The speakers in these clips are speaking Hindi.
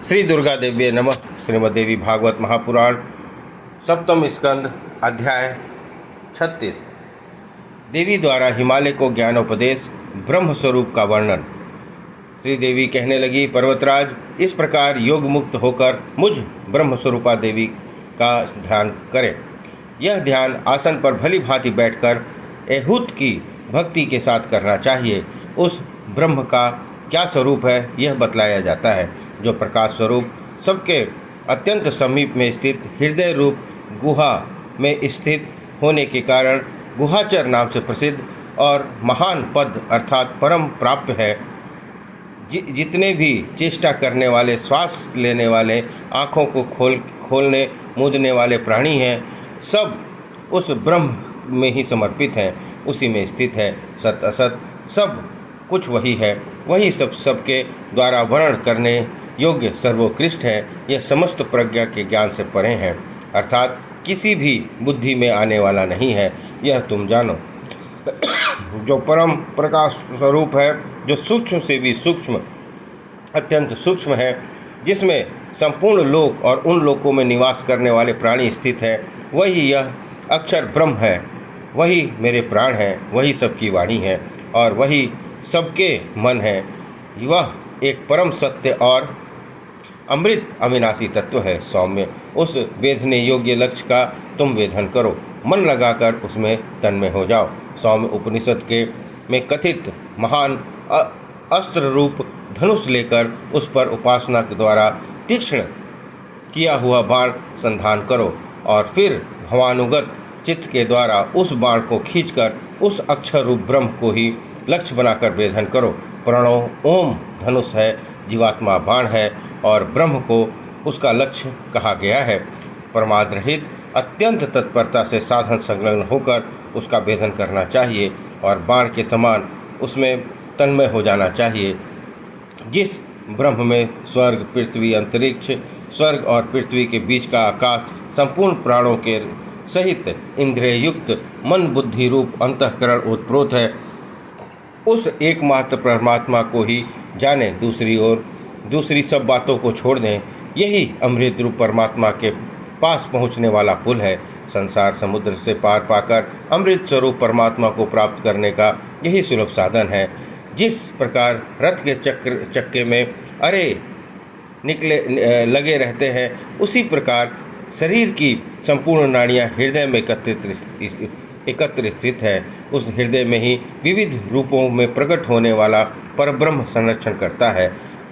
श्री दुर्गा देव्ये नमः। श्रीमद्देवी भागवत महापुराण सप्तम स्कंद अध्याय 36। देवी द्वारा हिमालय को ज्ञानोपदेश, ब्रह्म स्वरूप का वर्णन। श्री देवी कहने लगी, पर्वतराज, इस प्रकार योग मुक्त होकर मुझ ब्रह्म स्वरूपा देवी का ध्यान करें। यह ध्यान आसन पर भली भांति बैठकर एहूत की भक्ति के साथ करना चाहिए। उस ब्रह्म का क्या स्वरूप है यह बतलाया जाता है, जो प्रकाश स्वरूप सबके अत्यंत समीप में स्थित हृदय रूप गुहा में स्थित होने के कारण गुहाचर नाम से प्रसिद्ध और महान पद अर्थात परम प्राप्य है। जितने भी चेष्टा करने वाले, श्वास लेने वाले, आँखों को खोलने मूंदने वाले प्राणी हैं, सब उस ब्रह्म में ही समर्पित हैं, उसी में स्थित है। सत असत सब कुछ वही है, वही सबके द्वारा वर्णन करने योग्य सर्वोत्कृष्ट है। यह समस्त प्रज्ञा के ज्ञान से परे हैं, अर्थात किसी भी बुद्धि में आने वाला नहीं है। यह तुम जानो। जो परम प्रकाश स्वरूप है, जो सूक्ष्म से भी सूक्ष्म, अत्यंत सूक्ष्म है, जिसमें संपूर्ण लोक और उन लोकों में निवास करने वाले प्राणी स्थित हैं, वही यह अक्षर ब्रह्म है। वही मेरे प्राण हैं, वही सबकी वाणी है और वही सबके मन है। वह एक परम सत्य और अमृत अविनाशी तत्व है। सौम्य, उस वेधने योग्य लक्ष्य का तुम वेधन करो, मन लगाकर उसमें तन्मय हो जाओ। सौम्य उपनिषद के में कथित महान अस्त्र रूप धनुष लेकर उस पर उपासना के द्वारा तीक्ष्ण किया हुआ बाण संधान करो और फिर भवानुगत चित्त के द्वारा उस बाण को खींचकर उस अक्षर रूप ब्रह्म को ही लक्ष्य बनाकर वेधन करो। प्रणव ओम धनुष है, जीवात्मा बाण है और ब्रह्म को उसका लक्ष्य कहा गया है। प्रमाद रहित अत्यंत तत्परता से साधन संलग्न होकर उसका वेधन करना चाहिए और बाण के समान उसमें तन्मय हो जाना चाहिए। जिस ब्रह्म में स्वर्ग, पृथ्वी, अंतरिक्ष, स्वर्ग और पृथ्वी के बीच का आकाश, संपूर्ण प्राणों के सहित इंद्रिय युक्त मन बुद्धि रूप अंतःकरण उत्प्रोत है, उस एकमात्र परमात्मा को ही जाने। दूसरी सब बातों को छोड़ दें। यही अमृत रूप परमात्मा के पास पहुंचने वाला पुल है। संसार समुद्र से पार पाकर अमृत स्वरूप परमात्मा को प्राप्त करने का यही सुलभ साधन है। जिस प्रकार रथ के चक्के में अरे लगे रहते हैं, उसी प्रकार शरीर की संपूर्ण नाड़ियाँ हृदय में एकत्र स्थित है। उस हृदय में ही विविध रूपों में प्रकट होने वाला परब्रह्म संरक्षण करता है,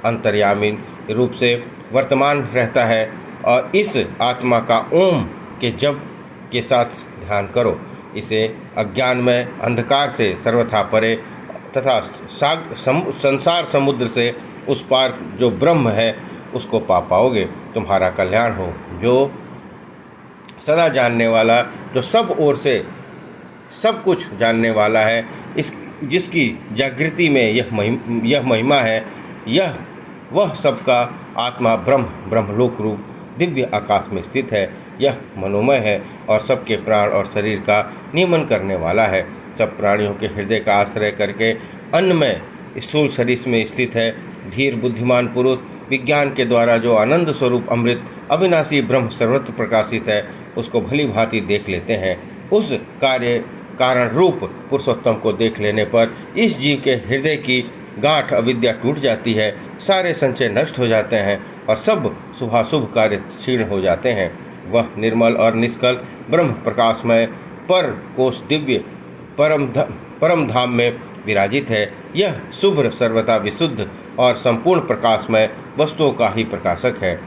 अंतर्यामी रूप से वर्तमान रहता है। और इस आत्मा का ओम के जप के साथ ध्यान करो। इसे अज्ञान में अंधकार से सर्वथा परे तथा संसार समुद्र से उस पार जो ब्रह्म है उसको पा पाओगे। तुम्हारा कल्याण हो। जो सदा जानने वाला, जो सब ओर से सब कुछ जानने वाला है, जिसकी जागृति में यह महिमा है, यह वह सबका आत्मा ब्रह्मलोक रूप दिव्य आकाश में स्थित है। यह मनोमय है और सबके प्राण और शरीर का नियमन करने वाला है। सब प्राणियों के हृदय का आश्रय करके अन्नमय स्थूल शरीर में स्थित है। धीर बुद्धिमान पुरुष विज्ञान के द्वारा जो आनंद स्वरूप अमृत अविनाशी ब्रह्म सर्वत्र प्रकाशित है, उसको भली भांति देख लेते हैं। उस कारण रूप पुरुषोत्तम को देख लेने पर इस जीव के हृदय की गांठ अविद्या टूट जाती है, सारे संचय नष्ट हो जाते हैं और सब शुभाशुभ कार्य क्षीण हो जाते हैं। वह निर्मल और निष्कल ब्रह्म प्रकाशमय पर कोश दिव्य परम धाम में विराजित है। यह शुभ्र, सर्वथा विशुद्ध और संपूर्ण प्रकाशमय वस्तुओं का ही प्रकाशक है।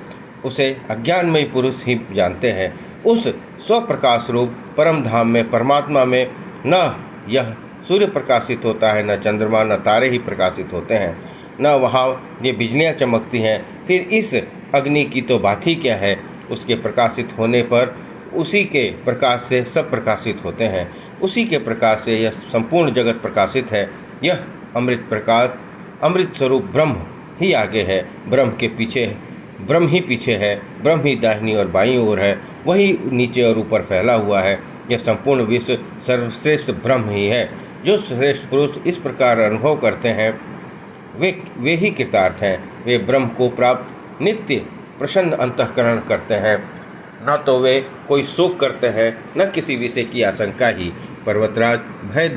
उसे अज्ञानमय पुरुष ही जानते हैं। उस स्वप्रकाश रूप परम धाम में, परमात्मा में न यह सूर्य प्रकाशित होता है, न चंद्रमा, न तारे ही प्रकाशित होते हैं, न वहाँ ये बिजलियाँ चमकती हैं। फिर इस अग्नि की तो बात ही क्या है। उसके प्रकाशित होने पर उसी के प्रकाश से सब प्रकाशित होते हैं। उसी के प्रकाश से यह संपूर्ण जगत प्रकाशित है। यह अमृत प्रकाश, अमृत स्वरूप ब्रह्म ही आगे है, ब्रह्म के पीछे, ब्रह्म ही पीछे है, ब्रह्म ही दाहिनी और बाईं ओर है, वही नीचे और ऊपर फैला हुआ है। यह संपूर्ण विश्व सर्वश्रेष्ठ ब्रह्म ही है। जो श्रेष्ठ पुरुष इस प्रकार अनुभव करते हैं, वे ही कृतार्थ हैं। वे ब्रह्म को प्राप्त नित्य प्रसन्न अंतःकरण करते हैं, न तो वे कोई शोक करते हैं, न किसी विषय की आशंका ही। पर्वतराज, भय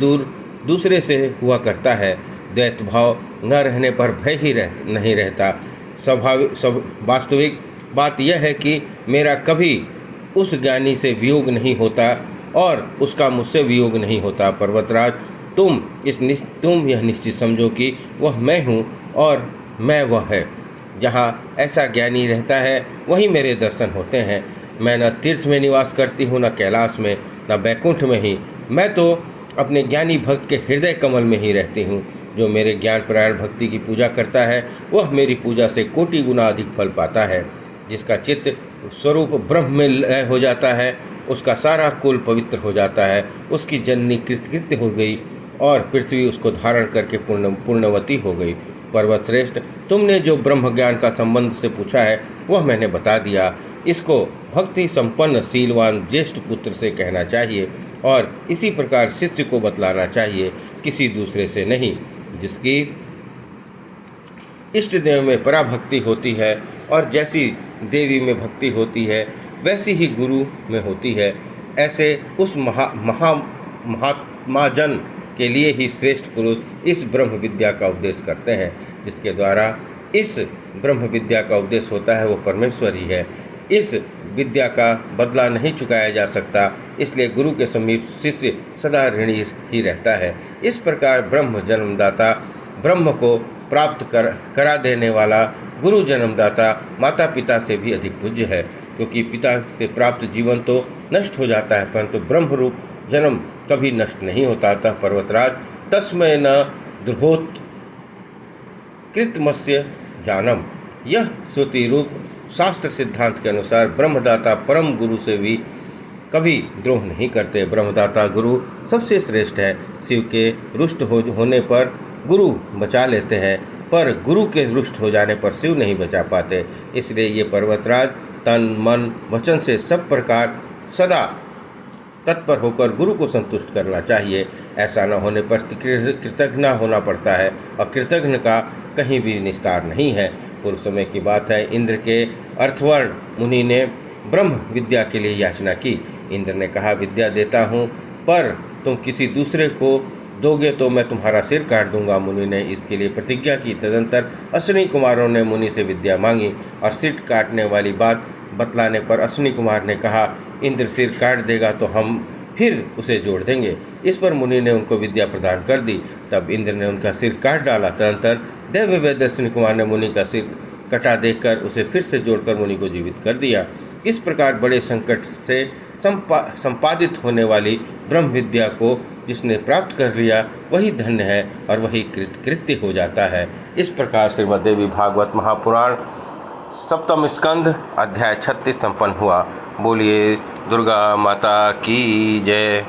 दूसरे से हुआ करता है, द्वैत भाव न रहने पर भय ही नहीं रहता। वास्तविक बात यह है कि मेरा कभी उस ज्ञानी से वियोग नहीं होता और उसका मुझसे वियोग नहीं होता। पर्वतराज, तुम यह निश्चित समझो कि वह मैं हूँ और मैं वह है। जहाँ ऐसा ज्ञानी रहता है वहीं मेरे दर्शन होते हैं। मैं न तीर्थ में निवास करती हूँ, न कैलाश में, न बैकुंठ में ही। मैं तो अपने ज्ञानी भक्त के हृदय कमल में ही रहती हूँ। जो मेरे ज्ञान परायण भक्ति की पूजा करता है वह मेरी पूजा से कोटि गुना अधिक फल पाता है। जिसका चित्त स्वरूप ब्रह्म में लय हो जाता है, उसका सारा कुल पवित्र हो जाता है। उसकी जननी कृतकृत्य हो गई और पृथ्वी उसको धारण करके पूर्णवती हो गई। पर्वत श्रेष्ठ, तुमने जो ब्रह्म ज्ञान का संबंध से पूछा है वह मैंने बता दिया। इसको भक्ति संपन्न शीलवान ज्येष्ठ पुत्र से कहना चाहिए और इसी प्रकार शिष्य को बतलाना चाहिए, किसी दूसरे से नहीं। जिसकी इष्ट देव में पराभक्ति होती है और जैसी देवी में भक्ति होती है वैसी ही गुरु में होती है, ऐसे उस महात्मा जन के लिए ही श्रेष्ठ पुरुष इस ब्रह्म विद्या का उपदेश करते हैं। जिसके द्वारा इस ब्रह्म विद्या का उपदेश होता है वो परमेश्वर ही है। इस विद्या का बदला नहीं चुकाया जा सकता, इसलिए गुरु के समीप शिष्य सदा ऋणी ही रहता है। इस प्रकार ब्रह्म जन्मदाता, ब्रह्म को प्राप्त करा देने वाला गुरु जन्मदाता माता पिता से भी अधिक पूज्य है, क्योंकि पिता से प्राप्त जीवन तो नष्ट हो जाता है परंतु ब्रह्म रूप जन्म कभी नष्ट नहीं होता। अतः पर्वतराज, तस्मै न द्रोहोत कृतमस्य जानम। यह श्रुति रूप शास्त्र सिद्धांत के अनुसार ब्रह्मदाता परम गुरु से भी कभी द्रोह नहीं करते। ब्रह्मदाता गुरु सबसे श्रेष्ठ है। शिव के रुष्ट होने पर गुरु बचा लेते हैं, पर गुरु के रुष्ट हो जाने पर शिव नहीं बचा पाते। इसलिए ये पर्वतराज तन मन वचन से सब प्रकार सदा तत्पर होकर गुरु को संतुष्ट करना चाहिए। ऐसा न होने पर कृतज्ञ होना पड़ता है और कृतज्ञ का कहीं भी निस्तार नहीं है। पूर्व समय की बात है, इंद्र के अर्थवर्ण मुनि ने ब्रह्म विद्या के लिए याचना की। इंद्र ने कहा, विद्या देता हूँ पर तुम किसी दूसरे को दोगे तो मैं तुम्हारा सिर काट दूंगा। मुनि ने इसके लिए प्रतिज्ञा की। तदंतर अश्विनी कुमारों ने मुनि से विद्या मांगी और सिर काटने वाली बात बतलाने पर अश्विनी कुमार ने कहा, इंद्र सिर काट देगा तो हम फिर उसे जोड़ देंगे। इस पर मुनि ने उनको विद्या प्रदान कर दी। तब इंद्र ने उनका सिर काट डाला। तदंतर दैववेद अश्विनी कुमार ने मुनि का सिर कटा देखकर उसे फिर से जोड़कर मुनि को जीवित कर दिया। इस प्रकार बड़े संकट से संपादित होने वाली ब्रह्म विद्या को जिसने प्राप्त कर लिया वही धन्य है और वही कृत्य हो जाता है। इस प्रकार श्रीमद्देवी भागवत महापुराण सप्तम स्कंध अध्याय 36 संपन्न हुआ। बोलिए दुर्गा माता की जय।